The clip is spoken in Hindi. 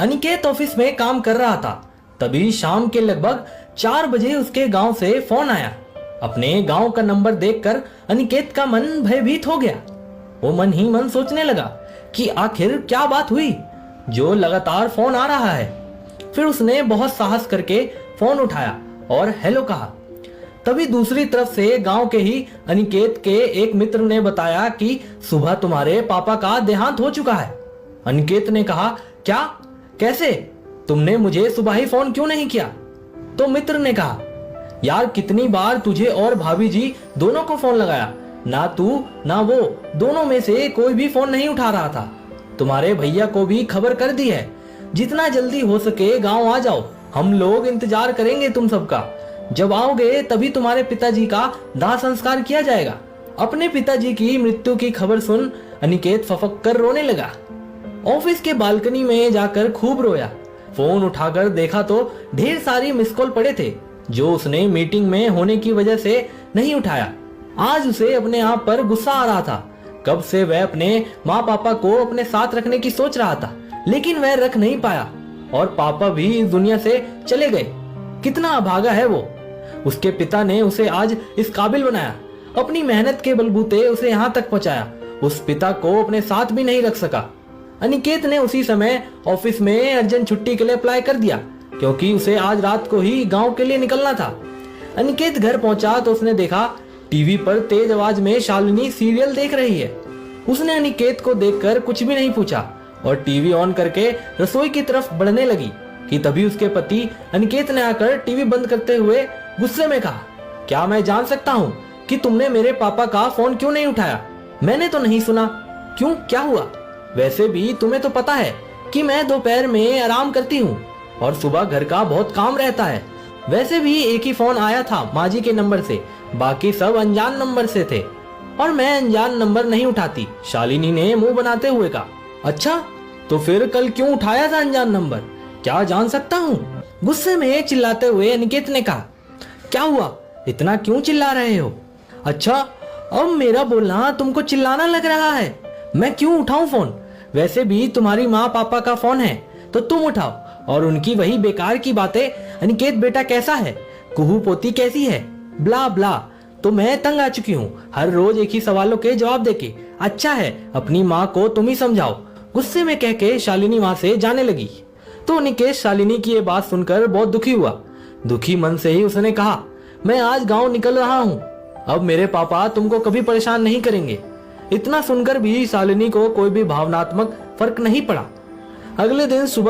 अनिकेत ऑफिस में काम कर रहा था। तभी शाम के लगभग 4 बजे उसके गांव से फोन आया। अपने गांव का नंबर देखकर अनिकेत का मन भयभीत हो गया। वो मन ही मन सोचने लगा कि आखिर क्या बात हुई जो लगातार फोन आ रहा है। फिर उसने बहुत साहस करके फोन उठाया और हेलो कहा। तभी दूसरी तरफ से गांव के ही अनिकेत के एक मित्र ने बताया कि सुबह तुम्हारे पापा का देहांत हो चुका है। अनिकेत ने कहा, क्या, कैसे? तुमने मुझे सुबह ही फोन क्यों नहीं किया? तो मित्र ने कहा, यार कितनी बार तुझे और भाभी जी दोनों को फोन लगाया, ना तू ना वो दोनों में से कोई भी फोन नहीं उठा रहा था। तुम्हारे भैया को भी खबर कर दी है, जितना जल्दी हो सके गांव आ जाओ, हम लोग इंतजार करेंगे तुम सबका। जब आओगे तभी तुम्हारे पिताजी का दाह संस्कार किया जाएगा। अपने पिताजी की मृत्यु की खबर सुन अनिकेत फफक कर रोने लगा। ऑफिस के बालकनी में जाकर खूब रोया। फोन उठाकर देखा तो ढेर सारी मिस कॉल पड़े थे जो उसने मीटिंग में होने की वजह से नहीं उठाया। आज उसे अपने आप पर गुस्सा आ रहा था। कब से वह अपने माँ पापा को अपने साथ रखने की सोच रहा था, लेकिन वह रख नहीं पाया और पापा भी इस दुनिया से चले गए। कितना अभागा है वो। उसके पिता ने उसे आज इस काबिल बनाया, अपनी मेहनत के बलबूते उसे यहाँ तक पहुंचाया। उस पिता को अपने साथ भी नहीं रख सका। अनिकेत ने उसी समय ऑफिस में अर्जेंट छुट्टी के लिए अप्लाई कर दिया, क्योंकि उसे आज रात को ही गांव के लिए निकलना था। अनिकेत घर पहुंचा तो उसने देखा टीवी पर तेज आवाज में शालिनी सीरियल देख रही है। उसने अनिकेत को देखकर कुछ भी नहीं पूछा और टीवी ऑन करके रसोई की तरफ बढ़ने लगी कि तभी उसके पति अनिकेत ने आकर टीवी बंद करते हुए गुस्से में कहा, क्या मैं जान सकता हूँ कि तुमने मेरे पापा का फोन क्यों नहीं उठाया? मैंने तो नहीं सुना। क्यों, क्या हुआ? वैसे भी तुम्हें तो पता है कि मैं दोपहर में आराम करती हूँ और सुबह घर का बहुत काम रहता है। वैसे भी एक ही फोन आया था माँ जी के नंबर से, बाकी सब अनजान नंबर से थे और मैं अनजान नंबर नहीं उठाती। शालिनी ने मुंह बनाते हुए कहा। अच्छा, तो फिर कल क्यों उठाया था अनजान नंबर? क्या जान सकता हूँ? गुस्से में चिल्लाते हुए अनिकेत ने कहा। क्या हुआ, इतना क्यों चिल्ला रहे हो? अच्छा, अब मेरा बोलना तुमको चिल्लाना लग रहा है? मैं क्यों उठाऊं फोन? वैसे भी तुम्हारी माँ पापा का फोन है तो तुम उठाओ और उनकी वही बेकार की बातें, अनिकेत बेटा कैसा है, कुहू पोती कैसी है, ब्ला ब्ला। तो मैं तंग आ चुकी हूँ हर रोज एक ही सवालों के जवाब देके। अच्छा है, अपनी माँ को तुम ही समझाओ। गुस्से में कह के शालिनी वहां से जाने लगी। तो अनिकेत शालिनी की ये बात सुनकर बहुत दुखी हुआ। दुखी मन से ही उसने कहा, मैं आज गांव निकल रहा हूँ, अब मेरे पापा तुमको कभी परेशान नहीं करेंगे। इतना सुनकर भी शालिनी को कोई भी भावनात्मक फर्क नहीं पड़ा। अगले दिन सुबह